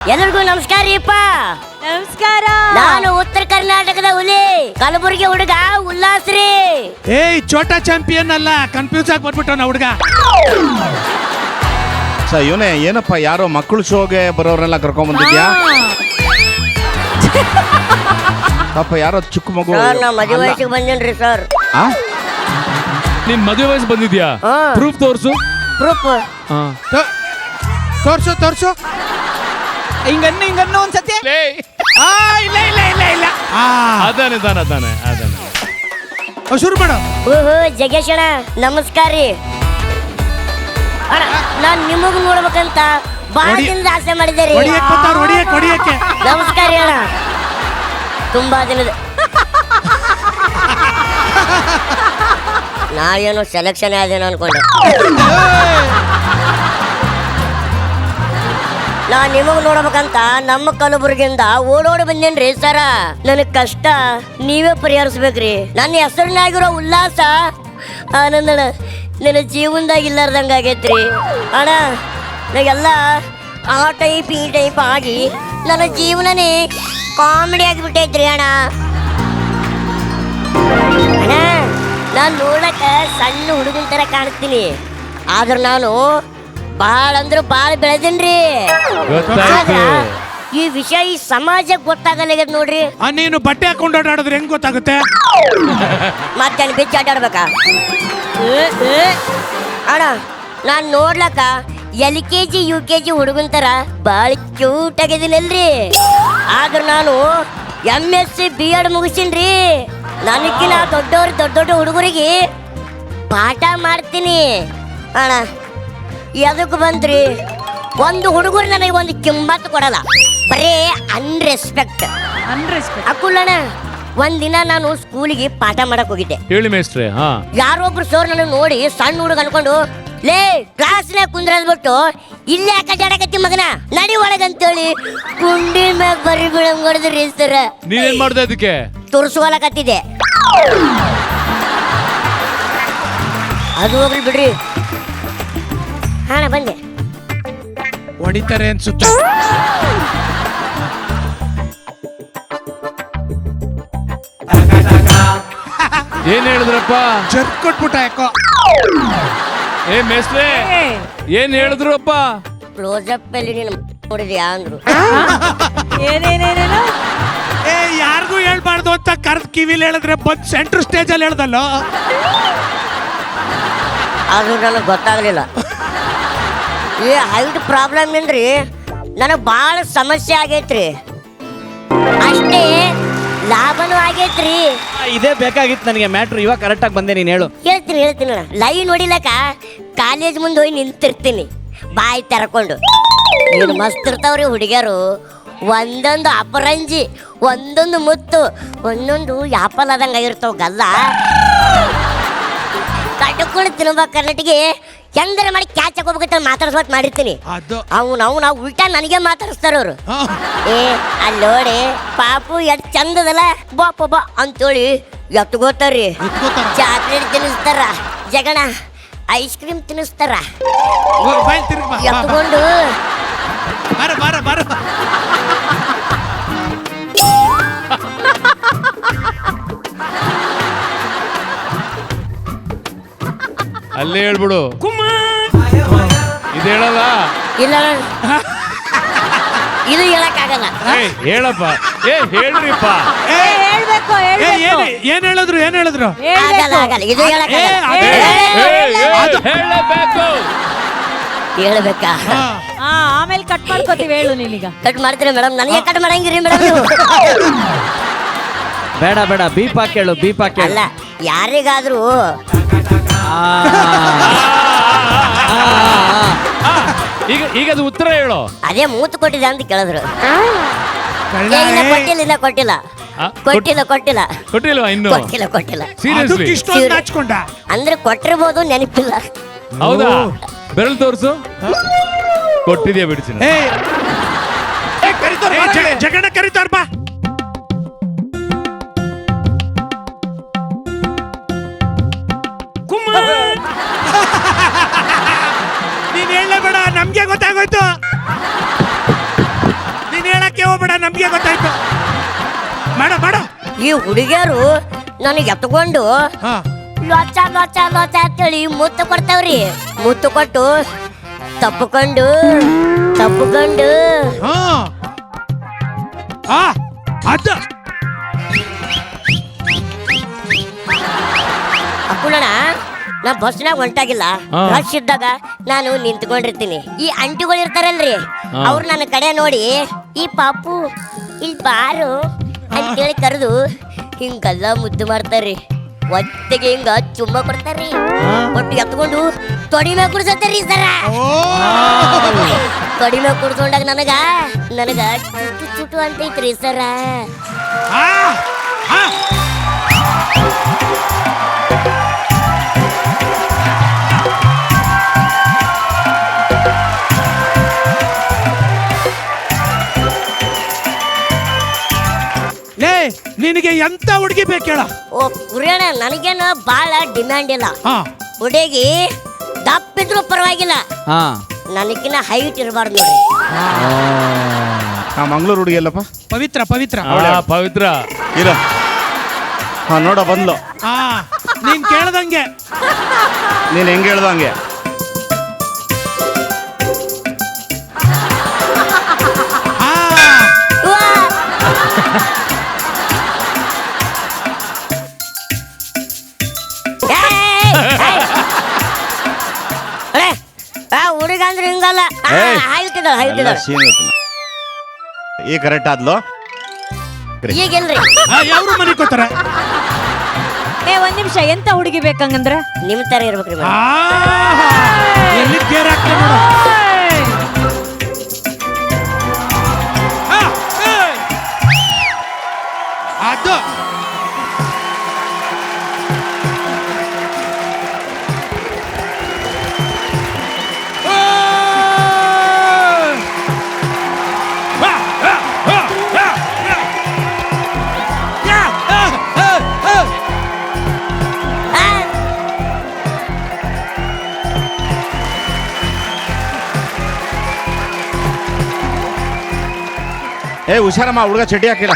ಎಲ್ಲರಿಗೂ ನಮಸ್ಕಾರ ರೀಪ್ಪ. ನಮಸ್ಕಾರ. ನಾನು ಉತ್ತರ ಕರ್ನಾಟಕದ ಹುಲಿ ಕಲಬುರಗಿ ಹುಡುಗ ಉಲ್ಲಾಸ್ರಿ. ಏಯ್ ಚೋಟಾ ಚಾಂಪಿಯನ್ ಅಲ್ಲ, ಕನ್ಫ್ಯೂಸ್ ಆಗಿ ಬಂದ್ಬಿಟ್ಟವನ ಹುಡುಗ. ಸ ಇವನೇ ಏನಪ್ಪ, ಯಾರೋ ಮಕ್ಕಳು ಶೋಗೆ ಬರೋರೆಲ್ಲ ಕರ್ಕೊಂಡ್ ಬಂದಿದ್ಯಾ? ಪಾಪ ಯಾರೋ ಚಿಕ್ಕ ಮಗು. ಸರ್ ನಾ ಮದುವೆ ವಯಸ್ಸಿಗೆ ಬಂದೇನ್ರಿ ಸರ್. ಆ? ನಿನ್ ಮದುವೆ ವಯಸ್ಸು ಬಂದಿದ್ಯಾ? ಪ್ರೂಫ್ ತೋರ್ಸು. ಪ್ರೂಫ್ ತೋರ್ಸು ತೋರ್ಸು. ಹಿಂಗನ್ನು ಒಂದ್ಸತಿ. ಇಲ್ಲ ಇಲ್ಲ ಇಲ್ಲ ಇಲ್ಲ. ಅದಾನೆ ಅದಾನೆ ಅದಾನೆ ಅದಾನೆ. ಶುರು ಮಾಡು. ಓಹೋ ಜಗೇಶ್ ಅಣ್ಣ ನಮಸ್ಕಾರ ರೀ ಅಣ್ಣ. ನಾನ್ ನಿಮಗ್ ನೋಡ್ಬೇಕಂತ ಬಹಳ ದಿನದ ಆಸೆ ಮಾಡಿದ್ದೆ ರೀ. ಹೊಡಿಯಕ್ಕೆ ನಮಸ್ಕಾರ ರೀ ಅಣ್ಣ. ತುಂಬಾ ದಿನದ ನಾ ಏನೋ ಸೆಲೆಕ್ಷನ್ ಆದೇನೋ ಅನ್ಕೊಂಡೆ. ನಾ ನಿಮಗ್ ನೋಡ್ಬೇಕಂತ ನಮ್ಮ ಕಲಬುರ್ಗಿಯಿಂದ ಓಡೋಡಿ ಬಂದೇನ್ರಿ ಸರ. ನನಗ್ ಕಷ್ಟ ನೀವೇ ಪರಿಹರಿಸ್ಬೇಕ್ರಿ. ನನ್ನ ಹೆಸರಿನಾಗಿರೋ ಉಲ್ಲಾಸ ಆನಂದಣ ನನ್ನ ಜೀವನದಾಗ ಇಲ್ಲಾರ್ದಂಗ ಆಗೈತ್ರಿ ಅಣ್ಣ. ನನಗೆಲ್ಲ ಆ ಟೈಪ್ ಈ ಟೈಪ್ ಆಗಿ ನನ್ನ ಜೀವನನೇ ಕಾಮಿಡಿ ಆಗಿಬಿಟ್ಟೈತ್ರಿ ಅಣ್ಣ. ಅಣ್ಣ ನಾನು ನೋಡಕ ಸಣ್ಣ ಹುಡುಗನ ತರ ಕಾಣಿಸ್ತೀನಿ, ಆದ್ರ ನಾನು ಬಾಳ ಅಂದ್ರೆ ಬಾಳ ಬೆಳೆದಿನ್ರಿ. ಈ ವಿಷಯ ಈ ಸಮಾಜಕ್ಕೆ ಗೊತ್ತಾಗಲ್ಲ ನೋಡ್ರಿ. ನೀನು ಬಟ್ಟೆ ಹಾಕೊಂಡು ಆಡಾಡಿದ್ರೆ ಹೆಂಗ್ ಗೊತ್ತಾಗುತ್ತೆ? ಮತ್ತೆ ಬಿಚ್ಚ ಆಟಾಡ್ಬೇಕಾ ಅಣ್ಣ? ನಾನ್ ನೋಡ್ಲಕ್ಕ LKG UKG ಹುಡುಗನ್ ತರ ಬಾಳ ಕ್ಯೂಟ್ ಆಗಿದ್ದೀನಲ್ರಿ, ಆದ್ರ ನಾನು MSc B.Ed ಮುಗಿಸಿನ್ರಿ. ನನಗಿನ ದೊಡ್ಡ ದೊಡ್ಡ ಹುಡುಗರಿಗೆ ಪಾಠ ಮಾಡ್ತೀನಿ ಅಣ್ಣ. ಎದಕ್ಕೆ ಬಂದ್ರಿ? ಒಂದು ಹುಡುಗರು ನನಗೆ ಒಂದು ಕಿಮ್ಮತ್ತು ಕೊಡಲ್ಲ, ಬರೇ ಅನ್ರೆಸ್ಪೆಕ್ಟ್. ಅಕ್ಕುಲ್ಲಣ್ಣ ಒಂದಿನ ನಾನು ಸ್ಕೂಲಿಗೆ ಪಾಠ ಮಾಡಕ್ ಹೋಗಿದ್ದೆ. ಹೇಳಿ ಮೇಸ್ಟ್ರೆ. ಯಾರೊಬ್ರು ಸರ್ ನನಗೆ ನೋಡಿ ಸಣ್ಣ ಹುಡುಗ ಅನ್ಕೊಂಡು, ಲೇ ಕ್ಲಾಸ್ನಾಗ ಕುಂದ್ರದ್ಬಿಟ್ಟು ಇಲ್ಲೇ ಅಡ್ಡಾಡಕತ್ತಿ ಮಗನ ನಡಿ ಒಳಗಂತೇಳಿ ಕುಂಡಿ ಮ್ಯಾಗ ಬರಿ ಬಿಡಂಗ್ ಹೊಡೆದ್ರಿ ಸರ್. ನೀನೇನ್ ಮಾಡ್ದೆ ಅದಕ್ಕೆ? ತುರ್ಸುವಲಕತ್ತಿದ್ದೆ. ಅದು ಹೋಗ್ಲಿ ಬಿಡ್ರಿ ಹಣ ಬಂದೆ. ಹೊಡಿತಾರೆ ಅನ್ಸುತ್ತೆ. ಏನ್ ಹೇಳಿದ್ರಪ್ಪ? ಜರ್ಕ್ ಕೊಟ್ಬಿಟ್ಟ ಯಾಕೋ. ಏ ಮೇಸ್ಟ್ರೆ ಏನ್ ಹೇಳಿದ್ರಪ್ಪ? ಕ್ಲೋಸಪ್ ಅಲ್ಲಿ ನೀನು ನೋಡಿದ್ಯಾ ಅಂದ್ರು. ಏನೇನೇನೇನು ಏ ಯಾರಿಗೂ ಹೇಳ್ಬಾರ್ದು ಅಂತ ಕರ್ದ್ ಕಿವಿಲಿ ಹೇಳಿದ್ರೆ ಬಂದ್ ಸೆಂಟ್ರ್ ಸ್ಟೇಜ್ ಅಲ್ಲಿ ಹೇಳ್ದಲ್ಲೋ. ಅದು ನನಗೆ ಗೊತ್ತಾಗ್ಲಿಲ್ಲ. ಈ ಹೈಟ್ ಪ್ರಾಬ್ಲಮ್ ಏನ್ರಿ ನನಗೆ ಭಾಳ ಸಮಸ್ಯೆ ಆಗೈತ್ರಿ, ಅಷ್ಟೇ ಲಾಭನೂ ಆಗೈತ್ರಿ. ಇದೇ ಬೇಕಾಗಿತ್ತು ನನಗೆ ಮ್ಯಾಟ್ರು. ಇವಾಗ ಕರೆಕ್ಟಾಗಿ ಬಂದೆ, ನೀನು ಹೇಳು. ಹೇಳ್ತೀನಿ ಅಣ್ಣ. ಲೈವ್ ನೋಡಿಲಕ್ಕ ಕಾಲೇಜ್ ಮುಂದೆ ಹೋಗಿ ನಿಂತಿರ್ತೀನಿ ಬಾಯಿ ತೆರಕೊಂಡು. ಏನು ಮಸ್ತ್ ಇರ್ತಾವ್ರಿ ಹುಡುಗಿಯರು, ಒಂದೊಂದು ಅಪರಂಜಿ, ಒಂದೊಂದು ಮುತ್ತು, ಒಂದೊಂದು ಯಾಪಲ್ ಆದಂಗೆ ಆಗಿರ್ತಾವ ಗಲ್ಲ. ಕಟ್ಕೊಂಡು ತಿನ್ಬೇಕು ಕರ್ನಾಟಿಗೆ ಹೆಂಗಾರ ಮಾಡಿ ಕ್ಯಾಚ್ ಹಾಕೋಬೇಕಂತ ಮಾತಾಡ್ಸೋತ್ ಮಾಡಿರ್ತೀನಿ. ನಾವು ಉಲ್ಟಾ ನನಗೆ ಮಾತಾಡಿಸ್ತಾರ ಅವ್ರು. ಏ ಅಲ್ಲಿ ನೋಡಿ ಪಾಪು ಎಷ್ಟ್ ಚಂದದಲ್ಲ ಬಾಪ ಬಾ ಅಂತೇಳಿ ಎತ್ಕೋತಾರ್ರಿ. ಚಾಕ್ಲೇಟ್ ತಿನ್ನಿಸ್ತಾರ, ಜಗಣ ಐಸ್ ಕ್ರೀಮ್ ತಿನ್ನಿಸ್ತಾರ, ಎತ್ಕೊಂಡು ಅಲ್ಲೇ ಹೇಳ್ಬಿಡು. ಇದು ಹೇಳಲ್ಲ. ಇಲ್ಲ ಇದು ಹೇಳಕ್ಕಾಗಲ್ಲ. ಹೇಳಪ್ಪ. ಹೇಳ್ರಿಪ್ಪ. ಹೇಳ್ಬೇಕು ಏನ್ ಹೇಳಿದ್ರು? ಆಗಲ್ಲ ಇದು ಹೇಳಕ್ಕಾಗಲ್ಲ. ಹೇಳಬೇಕು. ಹೇಳ್ಬೇಕಾ? ಆಮೇಲೆ ಕಟ್ ಮಾಡ್ಕೋತೀವಿ. ಹೇಳು ನೀನೀಗ. ಕಟ್ ಮಾಡ್ತೀರಿ ಮೇಡಮ್? ನನಗೆ ಕಟ್ ಮಾಡಂಗಿರಿ ಮೇಡಮ್ ನೀವು? ಬೇಡ ಬೀಪ್ ಹಾಕಿ ಹೇಳು, ಬೀಪ್ ಹಾಕಿ ಅಲ್ಲ, ಯಾರಿಗಾದ್ರೂ ಈಗ ಅದು ಉತ್ತರ ಹೇಳು. ಅದೇ ಮೂತು ಕೊಟ್ಟಿದೆ ಅಂತ ಕೇಳಿದ್ರು. ಕೊಟ್ಟಿಲ್ಲ ಕೊಟ್ಟಿಲ್ವಾ ಇನ್ನು? ಕೊಟ್ಟಿಲ್ಲ. ಸೀರಿಯಸ್ಲಿ ಅಂದ್ರೆ ಕೊಟ್ಟಿರ್ಬೋದು, ನೆನಪಿಲ್ಲ. ಹೌದಾ? ಬೆರಳು ತೋರ್ಸು. ಕೊಟ್ಟಿದ್ಯಾ ಬಿಡಿಸಿ. ಜಗಣ ಕರೀತಾರ ಬಾ. ನೀನ್ ಹೇಳಬೇಡ, ನಮ್ಗೆ ಗೊತ್ತಾಗೋಯ್ತು. ಒಟ್ಟಿಗೆ ಗೊತ್ತಾಯ್ತು. ಮಾಡ ಮಾಡ. ಈ ಹುಡುಗಿಯರು ನನಗೆ ಎತ್ಕೊಂಡು ಹಾ ಲೋಚ ಲೋಚ ಲೋಚ ಅಂತೇಳಿ ಮುತ್ತು ಕೊಡ್ತಾವ್ರಿ. ಮುತ್ತು ಕೊಟ್ಟು ತಪ್ಪಕೊಂಡು ಹಾ ಆ ಅದ ಅಪ್ಪುಳಣ ನಾ ಬಸ್ನಾಗ ಹೊಂಟಾಗಿಲ್ಲ. ಹಾ. ರಶ್ ಇದ್ದಾಗ ನಾನು ನಿಂತ್ಕೊಂಡಿರ್ತೀನಿ. ಈ ಅಂಟಿಗಳು ಇರ್ತಾರಲ್ರಿ, ಹಾ. ಅವ್ರು ನನ್ನ ಕಡೆ ನೋಡಿ ಈ ಪಾಪು ಇಲ್ಲಿ ಬಾರು ಅಂತೇಳಿ ಕರೆದು ಹಿಂಗೆಲ್ಲ ಮುದ್ದು ಮಾಡ್ತಾರ್ರಿ. ಒತ್ತಿಗೆ ಹಿಂಗ ಚುಮ್ಮ ಕೊಡ್ತಾರ್ರಿ. ಒಟ್ಟು ಎತ್ಕೊಂಡು ತೊಡಿ ಮ್ಯಾಗ ಕುಡ್ಸತ್ತಾರ್ರಿ ಸರ. ತೊಡಿ ಮ್ಯಾಗ ಕುಡ್ಸ್ಕೊಂಡಾಗ ನನಗ ಚುಟು ಚುಟು ಅಂತೈತ್ರಿ ಸರ. ಆ ಆ ಲೇ ನಿನಗೆ ಎಂತ ಹುಡುಗಿ ಬೇಕು ಹೇಳ. ಓ ಕುರಿಯಣ, ನನಗೇನು ಭಾಳ ಡಿಮ್ಯಾಂಡ್ ಇಲ್ಲ. ಹಾ ಹುಡುಗಿ ದಪ್ಪಿದ್ರು ಪರವಾಗಿಲ್ಲ, ಹಾ ನನಗಿನ್ನ ಹೈಟ್ ಇರಬಾರ್ದು ನೋಡ್ರಿ. ಆ ಮಂಗಳೂರು ಹುಡುಗಿ ಅಲ್ಲಪ್ಪ ಪವಿತ್ರ ಪವಿತ್ರ. ಪವಿತ್ರ ಇರ ಹಾ ನೋಡ ಬಂದ್ಲು. ಹಾ ನೀನ್ ಕೇಳ್ದಂಗೆ. ನೀನ್ ಹೆಂಗ್ ಹೇಳ್ದ ಹಂಗೆ. ಹಾ ಉವ್ವಾ! ಏಯ್! ಏಯ್! ಅರೆ, ಆ ಹುಡುಗ ಅಂದ್ರೆ ಹಿಂಗಲ್ಲ. ಏಯ್! ಹೈಟ್ ಇದಾಳ, ಹೈಟ್ ಎಲ್ಲ ಇದಾಳ. ಸೀನ್ ಗೊತ್ತಿಲ್ಲ. ಈ ಕರೆಕ್ಟ್ ಆದ್ಲು. ಈಗಿಲ್ರಿ. ಯಾವ್ರು ಮನೆ ಕೊತ್ತಾರ. ಒಂದ್ ನಿಮಿಷ, ಎಂತ ಹುಡುಗಿ ಬೇಕಂಗಂದ್ರೆ? ನಿಮ್ ತರ ಇರ್ಬೇಕ್ರಿ ಮೇಡಮ್. ಎಲ್ಲಿ ಗೇರ್ ಹಾಕ್ತಾರೆ ನೋಡು. ಆ, ಏಯ್! ಅದು ಆ, ಏ ಹುಷಾರಮ್ಮ ಹುಡುಗ ಚಡ್ಡಿ ಹಾಕಿಲ್ಲ.